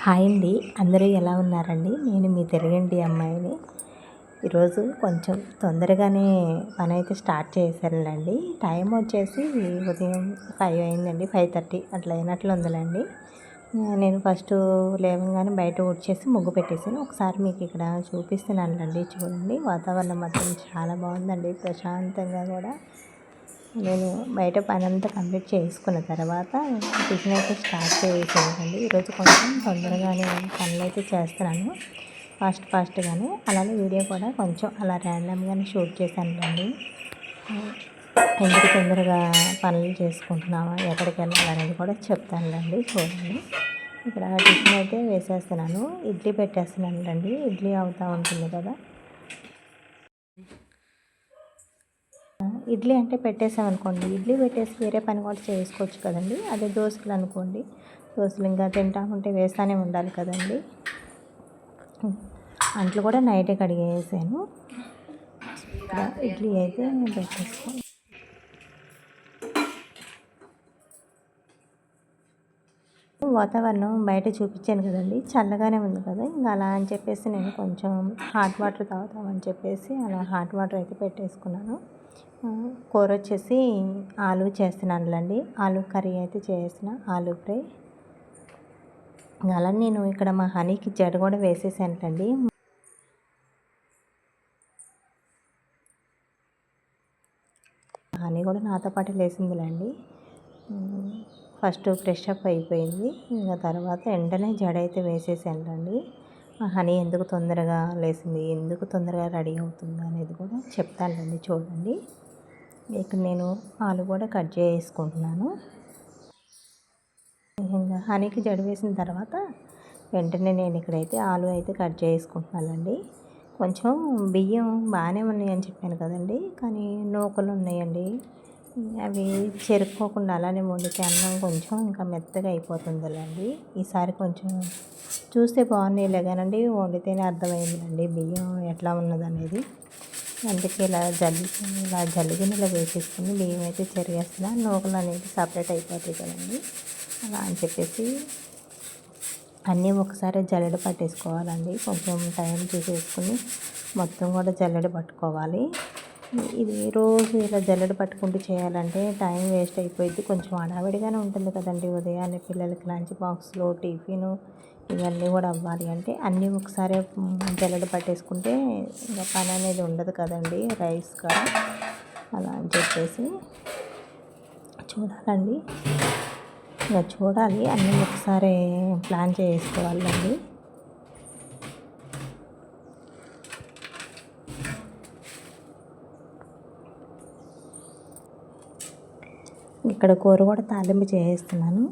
Hi అండి. అందరూ ఎలా ఉన్నారండి? నేను మీ తెలుగింటి అమ్మాయిని. ఈరోజు కొంచెం తొందరగానే పనైతే స్టార్ట్ చేశానులేండి. టైం వచ్చేసి ఉదయం 5 అయిందండి. 5:30 అట్లా అయినట్లుందిలేండి. నేను ఫస్ట్ లేవగానే బయట ఊడ్చేసి ముగ్గు పెట్టేసాను. ఒకసారి మీకు ఇక్కడ చూపిస్తున్నానులేండి. చూడండి, వాతావరణం మాత్రం చాలా బాగుందండి, ప్రశాంతంగా కూడా. నేను బయట పనంతా కంప్లీట్ చేసుకున్న తర్వాత టిఫిన్ అయితే స్టార్ట్ చేసేసానండి. ఈరోజు కొంచెం తొందరగానే పనులు అయితే చేస్తున్నాను, ఫాస్ట్గానే. అలానే వీడియో కూడా కొంచెం అలా ర్యాండమ్గానే షూట్ చేశానులేండి. ఎందుకు తొందరగా పనులు చేసుకుంటున్నావా, ఎక్కడికి వెళ్ళాలనేది కూడా చెప్తానులేండి. చూడండి, ఇక్కడ టిఫిన్ అయితే వేసేస్తున్నాను. ఇడ్లీ పెట్టేస్తున్నానులేండి. ఇడ్లీ అవుతూ ఉంటుంది కదా. ఇడ్లీ అంటే పెట్టేసామనుకోండి, ఇడ్లీ పెట్టేసి వేరే పని కూడా చేసుకోవచ్చు కదండి. అదే దోశలు అనుకోండి, దోశలు ఇంకా తింటా ఉంటే వేస్తూనే ఉండాలి కదండి. అంట్లు కూడా నైటే కడిగేసాను. ఇక్కడ ఇడ్లీ అయితే పెట్టేసుకోండి. వాతావరణం బయట చూపించాను కదండి, చల్లగానే ఉంది కదా. ఇంకా అలా అని చెప్పేసి నేను కొంచెం హాట్ వాటర్ తాగుతామని చెప్పేసి అలా హాట్ వాటర్ అయితే పెట్టేసుకున్నాను. కూర వచ్చేసి ఆలు చేస్తున్నానులేండి. ఆలు కర్రీ అయితే చేసిన, ఆలు ఫ్రై. అలా నేను ఇక్కడ మా హనీకి జడ కూడా వేసేసానండి. హనీ కూడా నాతో పాటు లేసిందిలేండి. ఫస్ట్ ఫ్రెష్ అప్ అయిపోయింది. ఇంకా తర్వాత వెంటనే జడ అయితే వేసేసానండి. హనీ ఎందుకు తొందరగా లేసింది, ఎందుకు తొందరగా రెడీ అవుతుంది అనేది కూడా చెప్తానండి. చూడండి, ఇక్కడ నేను ఆలు కూడా కట్ చేసుకుంటున్నాను. ఇంకా హనీకి జడ వేసిన తర్వాత వెంటనే నేను ఇక్కడైతే ఆలు అయితే కట్ చేసుకుంటున్నానండి. కొంచెం బియ్యం బాగానే ఉన్నాయని చెప్పాను కదండి, కానీ నూకలు ఉన్నాయండి. అవి చెరుక్కోకుండా అలానే వండితే అన్నం కొంచెం ఇంకా మెత్తగా అయిపోతుందిలేండి. ఈసారి కొంచెం చూస్తే బాగున్నాయిలే కానండి, వండితేనే అర్థమైందండి బియ్యం ఎట్లా ఉన్నదనేది. అందుకే ఇలా జల్లి గిన్నెలో వేసేసుకుని బియ్యం అయితే చెరిగేస్తున్నా. నూకలు అనేది సపరేట్ అయిపోతాయి కదండి. అలా అని చెప్పేసి అన్నీ ఒకసారి జల్లెడ పట్టేసుకోవాలండి. కొంచెం టైం చూసేసుకుని మొత్తం కూడా జల్లెడ పట్టుకోవాలి. ఇది రోజు ఇలా జల్లెడ పట్టుకుంటూ చేయాలంటే టైం వేస్ట్ అయిపోయింది. కొంచెం హడావిడిగానే ఉంటుంది కదండి. ఉదయాన్నే పిల్లలకి లంచ్ బాక్స్లో టిఫిన్ ఇవన్నీ కూడా అవ్వాలి అంటే అన్నీ ఒకసారి జల్లెడ పట్టేసుకుంటే ఇంకా పని అనేది ఉండదు కదండి, రైస్ కూడా. అలా అని చెప్పేసి చూడాలండి, ఇంకా చూడాలి, అన్నీ ఒకసారి ప్లాన్ చేసుకోవాలండి. ఇక్కడ కూర కూడా తాలింపు చేసేస్తున్నాను.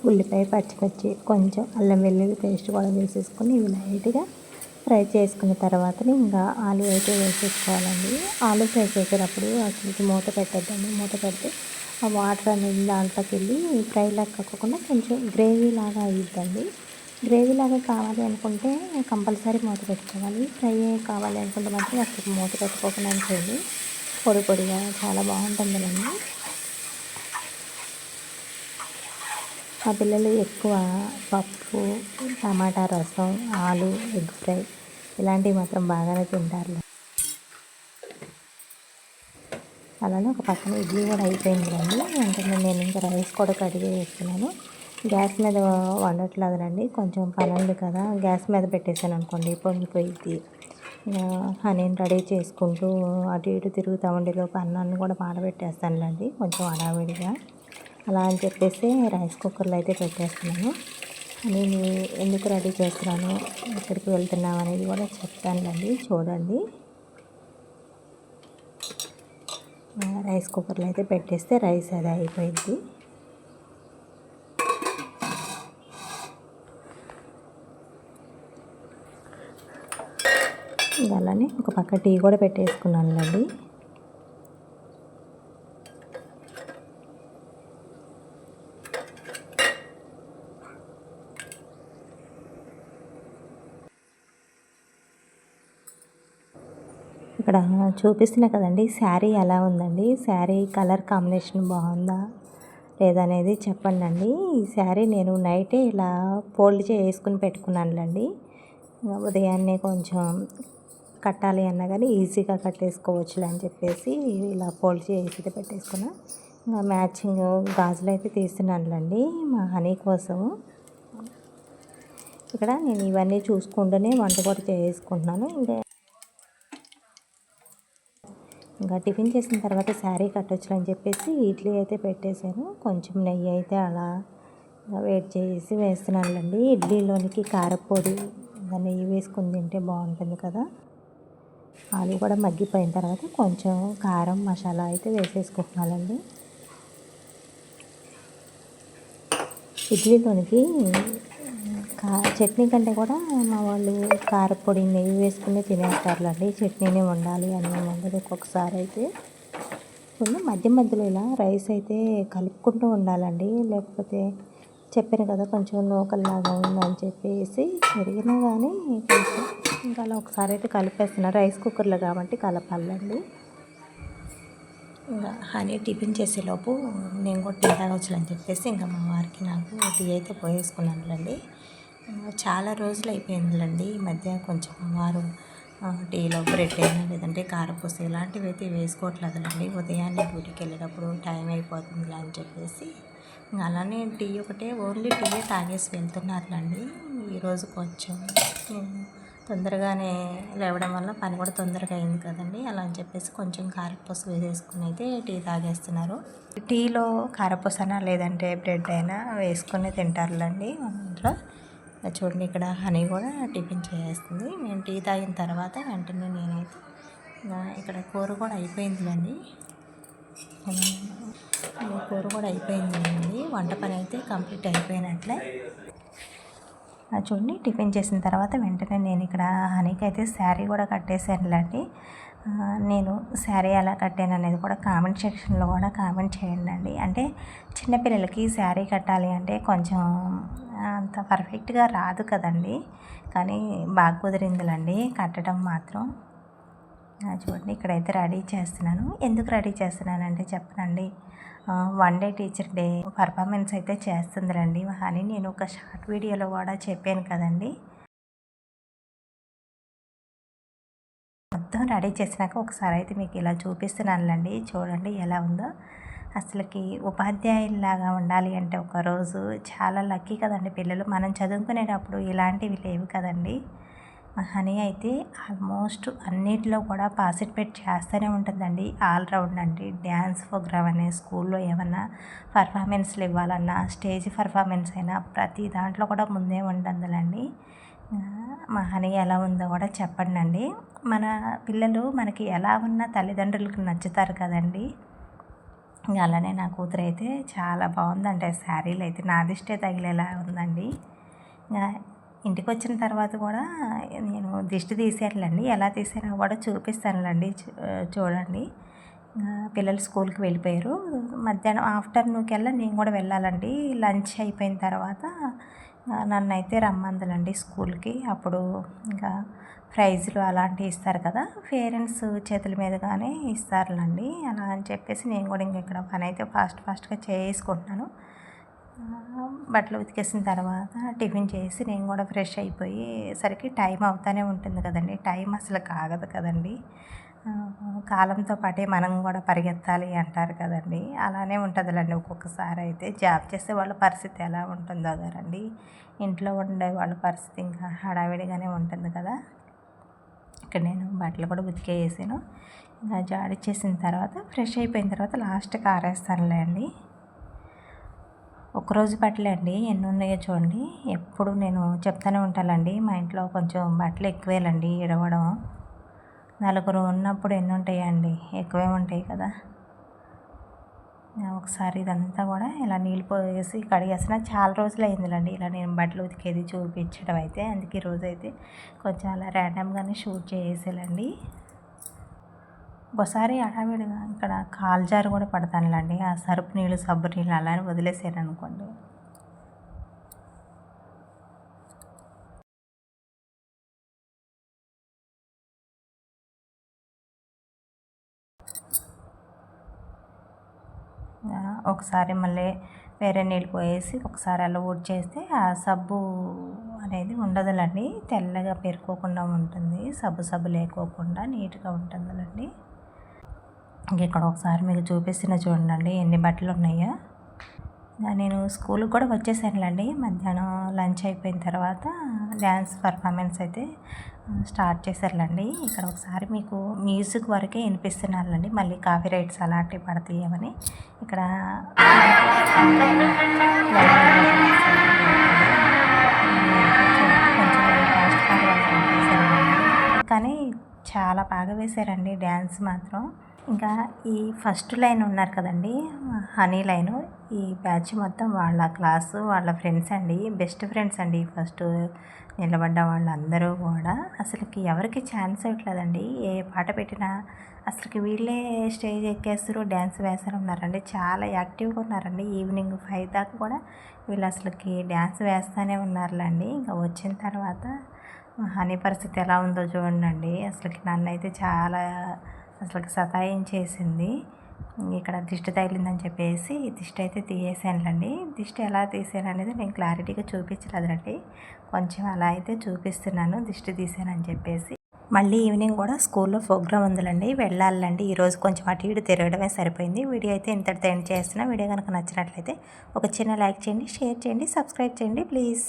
ఉల్లిపాయ, పచ్చిమిర్చి, కొంచెం అల్లం వెల్లుల్లి పేస్ట్ కూడా వేసేసుకొని ఇవి లైట్గా ఫ్రై చేసుకున్న తర్వాత ఇంకా ఆలు అయితే వేసేసుకోవాలండి. ఆలు ఫ్రై చేసేటప్పుడు అసలు మూత పెట్టద్దండి. మూత పెడితే ఆ వాటర్ అనేది దాంట్లోకి వెళ్ళి ఫ్రై లాగా కాకుండా కొంచెం గ్రేవీ లాగా అయ్యిద్దండి. గ్రేవీ లాగా కావాలి అనుకుంటే కంపల్సరీ మూత పెట్టుకోవాలి. ఫ్రై కావాలి అనుకుంటే మాత్రం అసలు మూత పెట్టుకోకుండా చేయండి. పొడి పొడిగా చాలా బాగుంటుందండి. మా పిల్లలు ఎక్కువ పప్పు, టమాటా రసం, ఆలు, ఎగ్ ఫ్రై ఇలాంటివి మాత్రం బాగానే తింటారు. అలానే ఒక పక్కన ఇడ్లీ కూడా అయిపోయింది రండి. వెంటనే నేను ఇంకా రైస్ కూడా కడిగి వేస్తున్నాను. గ్యాస్ మీద వండట్లేదునండి, కొంచెం పని ఉంది కదా. గ్యాస్ మీద పెట్టేసాను అనుకోండి, పొంగిపోయిద్ది. హనీని రెడీ చేసుకుంటూ అటు ఇటు తిరుగుతూ ఉండేలోపు అన్నాన్ని కూడా మాడబెట్టేస్తానులేండి, కొంచెం హడావిడిగా. అలా అని చెప్పేసి రైస్ కుక్కర్లో అయితే పెట్టేస్తున్నాను. నేను ఎందుకు రెడీ చేస్తున్నాను, ఎక్కడికి వెళ్తున్నాను అనేది కూడా చెప్తానులేండి. చూడండి, రైస్ కుక్కర్లో అయితే పెట్టేస్తే రైస్ అది అయిపోయింది. అలానే ఒక పక్క టీ కూడా పెట్టేసుకున్నానులేండి. ఇక్కడ చూపిస్తున్నా కదండి శారీ ఎలా ఉందండి, శారీ కలర్ కాంబినేషన్ బాగుందా లేదనేది చెప్పండి అండి. ఈ శారీ నేను నైటే ఇలా ఫోల్డ్ చేసుకుని పెట్టుకున్నానులేండి. ఉదయాన్నే కొంచెం కట్టాలి అన్నా కానీ ఈజీగా కట్టేసుకోవచ్చులే అని చెప్పేసి ఇలా ఫోల్డ్ చేసి పెట్టేసుకున్నా. ఇంకా మ్యాచింగ్ గాజులు అయితే తీస్తున్నానులేండి మా హనీ కోసం. ఇక్కడ నేను ఇవన్నీ చూసుకుంటూనే వంట కూడా చేసుకుంటున్నాను. ఇంకా టిఫిన్ చేసిన తర్వాత శారీ కట్టొచ్చు అని చెప్పేసి ఇడ్లీ అయితే పెట్టేశాను. కొంచెం నెయ్యి అయితే అలా వేడి చేసి వేస్తున్నానులేండి. ఇడ్లీలోనికి కారపొడి నెయ్యి వేసుకుని తింటే బాగుంటుంది కదా. ఆలు కూడా మగ్గిపోయిన తర్వాత కొంచెం కారం మసాలా అయితే వేసేసుకుంటున్నానండి. ఇడ్లీలోనికి చట్నీ కంటే కూడా మా వాళ్ళు కారపొడి నెయ్యి వేసుకుని తినేస్తారులేండి. చట్నీనే వండాలి అని ఉండదు ఒక్కొక్కసారి అయితే. మధ్య మధ్యలో ఇలా రైస్ అయితే కలుపుకుంటూ ఉండాలండి, లేకపోతే చెప్పాను కదా కొంచెం నూకల్లాగా ఉందని చెప్పేసి చెరిగినా కానీ కొంచెం ఇంకా అలా ఒకసారి అయితే కలిపేస్తున్నా. రైస్ కుక్కర్లో కాబట్టి కలపాలండి. ఇంకా హనీ టిఫిన్ చేసేలోపు నేను కూడా టీ తాగొచ్చులని చెప్పేసి ఇంకా మా వారికి నాకు టీ అయితే పోయేసుకున్నానులేండి. చాలా రోజులు అయిపోయిందిలేండి ఈ మధ్య కొంచెం వారు టీలో బ్రెడ్ అయినా లేదంటే కారపూస ఇలాంటివి అయితే వేసుకోవట్లేదులేండి. ఉదయాన్నే డ్యూటీకి వెళ్ళేటప్పుడు టైం అయిపోతుందిలే అని చెప్పేసి అలానే టీ ఒకటే ఓన్లీ టీయే తాగేసి వెళ్తున్నారులేండి. ఈరోజు కొంచెం తొందరగానే లేవడం వల్ల పని కూడా తొందరగా అయింది కదండి. అలా అని చెప్పేసి కొంచెం కారపూస వేసుకుని అయితే టీ తాగేస్తున్నారు. టీలో కారపూసనా లేదంటే బ్రెడ్ అయినా వేసుకొని తింటారులేండి మన ఇంట్లో. చూడండి ఇక్కడ హనీ కూడా టిఫిన్ చేస్తుంది. నేను టీ తాగిన తర్వాత వెంటనే నేనైతే ఇక్కడ కూర కూడా అయిపోయిందిలేండి. కూర కూడా అయిపోయిందండి. వంట పని అయితే కంప్లీట్ అయిపోయినట్లే. చూడండి టిఫిన్ చేసిన తర్వాత వెంటనే నేను ఇక్కడ హనీకి అయితే శారీ కూడా కట్టేసానులేండి. నేను శారీ ఎలా కట్టాను అనేది కూడా కామెంట్ సెక్షన్లో కూడా కామెంట్ చేయండి అండి. అంటే చిన్నపిల్లలకి శారీ కట్టాలి అంటే కొంచెం అంత పర్ఫెక్ట్గా రాదు కదండి, కానీ బాగా కుదిరిందిలేండి కట్టడం మాత్రం. చూడండి ఇక్కడైతే రెడీ చేస్తున్నాను. ఎందుకు రెడీ చేస్తున్నానంటే చెప్పనండి, one day teacher day performance అయితే చేస్తుందిలేండి అని నేను ఒక షార్ట్ వీడియోలో కూడా చెప్పాను కదండి. మొత్తం రెడీ చేసినాక ఒకసారి అయితే మీకు ఇలా చూపిస్తున్నానులేండి. చూడండి ఎలా ఉందో. అసలుకి ఉపాధ్యాయుల్లాగా ఉండాలి అంటే ఒకరోజు చాలా లక్కీ కదండి పిల్లలు. మనం చదువుకునేటప్పుడు ఇలాంటివి లేవు కదండి. మా హనీ అయితే ఆల్మోస్ట్ అన్నిటిలో కూడా పార్టిసిపేట్ చేస్తూనే ఉంటుందండి. ఆల్రౌండ్ అండి. డ్యాన్స్ ప్రోగ్రామ్ అనే స్కూల్లో ఏమన్నా పర్ఫార్మెన్స్లు ఇవ్వాలన్నా, స్టేజ్ పర్ఫార్మెన్స్ అయినా ప్రతి దాంట్లో కూడా ముందే ఉంటుందిలేండి. మా హనీ ఎలా ఉందో కూడా చెప్పండి. మన పిల్లలు మనకి ఎలా ఉన్నా తల్లిదండ్రులకు నచ్చుతారు కదండి. అలానే నా కూతురు అయితే చాలా బాగుందంటే శారీలు అయితే నా దిష్టే తగిలేలా ఉందండి. ఇంటికి వచ్చిన తర్వాత కూడా నేను దిష్టి తీసేయాలండి. ఎలా తీసానో కూడా చూపిస్తానులేండి. చూడండి పిల్లలు స్కూల్కి వెళ్ళిపోయారు. మధ్యాహ్నం ఆఫ్టర్నూన్కల్లా నేను కూడా వెళ్ళాలండి. లంచ్ అయిపోయిన తర్వాత నన్ను అయితే రమ్మందులండి స్కూల్కి. అప్పుడు ఇంకా ప్రైజులు అలాంటివి ఇస్తారు కదా, పేరెంట్స్ చేతుల మీదుగానే ఇస్తారులేండి. అలా అని చెప్పేసి నేను కూడా ఇక్కడ పని అయితే ఫాస్ట్గా చేసుకుంటున్నాను. బట్టలు ఉతికేసిన తర్వాత టిఫిన్ చేసి నేను కూడా ఫ్రెష్ అయిపోయేసరికి టైం అవుతూనే ఉంటుంది కదండి. టైం అసలు కాగదు కదండి. కాలంతో పాటే మనం కూడా పరిగెత్తాలి అంటారు కదండి. అలానే ఉంటుందిలేండి. ఒక్కొక్కసారి అయితే జాబ్ చేసే వాళ్ళ పరిస్థితి ఎలా ఉంటుందో కదండి, ఇంట్లో ఉండే వాళ్ళ పరిస్థితి ఇంకా హడావిడిగానే ఉంటుంది కదా. ఇక్కడ నేను బట్టలు కూడా ఉతికేసాను. ఇంకా జాడిచ్చేసిన తర్వాత ఫ్రెష్ అయిపోయిన తర్వాత లాస్ట్కి ఆరేస్తానులే అండి. ఒకరోజు బట్టలే అండి ఎన్ని ఉన్నాయో చూడండి. ఎప్పుడు నేను చెప్తూనే ఉంటానండి, మా ఇంట్లో కొంచెం బట్టలు ఎక్కువేలండి ఇడవడం. నలుగురు ఉన్నప్పుడు ఎన్ని ఉంటాయండి, ఎక్కువే ఉంటాయి కదా. ఒకసారి ఇదంతా కూడా ఇలా నీళ్ళు పోసి కడిగేసిన చాలా రోజులు అయిందిలేండి ఇలా నేను బట్టలు ఉతికేది చూపించడం అయితే. అందుకే ఈరోజు అయితే కొంచెం అలా ర్యాండమ్గానే షూట్ చేసేయాలండి. ఒకసారి హడావిడిగా ఇక్కడ కాల్జారు కూడా పడతానులేండి. ఆ సరుపు నీళ్ళు సబ్బు నీళ్ళు అలానే వదిలేసాను అనుకోండి. ఒకసారి మళ్ళీ వేరే నీళ్ళు పోయేసి ఒకసారి అలా ఊడ్చేస్తే ఆ సబ్బు అనేది ఉండదులండి, తెల్లగా పెరుకోకుండా ఉంటుంది, సబ్బు సబ్బు లేకోకుండా నీట్గా ఉంటుందిలండి. ఇక్కడ ఒకసారి మీకు చూపిస్తున్న చూడండి ఎన్ని బట్టలు ఉన్నాయో. నేను స్కూల్కి కూడా వచ్చేసానులేండి. మధ్యాహ్నం లంచ్ అయిపోయిన తర్వాత డ్యాన్స్ పర్ఫార్మెన్స్ అయితే స్టార్ట్ చేశారులేండి. ఇక్కడ ఒకసారి మీకు మ్యూజిక్ వరకే వినిపిస్తున్నారులేండి, మళ్ళీ కాపీ రైట్స్ అలాంటివి పడతాయేమని. ఇక్కడ కొంచెం ఫాస్ట్ కానీ చాలా బాగా వేశారండి డ్యాన్స్ మాత్రం. ఇంకా ఈ ఫస్ట్ లైన్ ఉన్నారు కదండి, హనీ లైను, ఈ బ్యాచ్ మొత్తం వాళ్ళ క్లాసు వాళ్ళ ఫ్రెండ్స్ అండి, బెస్ట్ ఫ్రెండ్స్ అండి. ఫస్ట్ నిలబడ్డ వాళ్ళందరూ కూడా అసలుకి ఎవరికి ఛాన్స్ ఇవ్వట్లేదండి. ఏ పాట పెట్టినా అసలుకి వీళ్ళే స్టేజ్ ఎక్కేస్తారు, డ్యాన్స్ వేస్తారు ఉన్నారండి. చాలా యాక్టివ్గా ఉన్నారండి. ఈవినింగ్ 5 దాకా కూడా వీళ్ళు అసలుకి డ్యాన్స్ వేస్తూనే ఉన్నారులేండి. ఇంకా వచ్చిన తర్వాత హనీ పరిస్థితి ఎలా ఉందో చూడండి. అసలుకి నన్నైతే చాలా అసలుకి సతాయించేసింది. ఇక్కడ దిష్టి తగిలిందని చెప్పేసి దిష్టి అయితే తీసేసానులేండి. దిష్టి ఎలా తీసాను అనేది నేను క్లారిటీగా చూపించలేదండి, కొంచెం అలా అయితే చూపిస్తున్నాను దిష్టి తీసానని చెప్పేసి. మళ్ళీ ఈవినింగ్ కూడా స్కూల్లో ప్రోగ్రామ్ ఉందిలేండి, వెళ్ళాలండి. ఈరోజు కొంచెం అటు ఇటు తిరగడమే సరిపోయింది. వీడియో అయితే ఇంతటితో ఎండ్ చేస్తున్నా. వీడియో కనుక నచ్చినట్లయితే ఒక చిన్న లైక్ చేయండి, షేర్ చేయండి, సబ్స్క్రైబ్ చేయండి ప్లీజ్.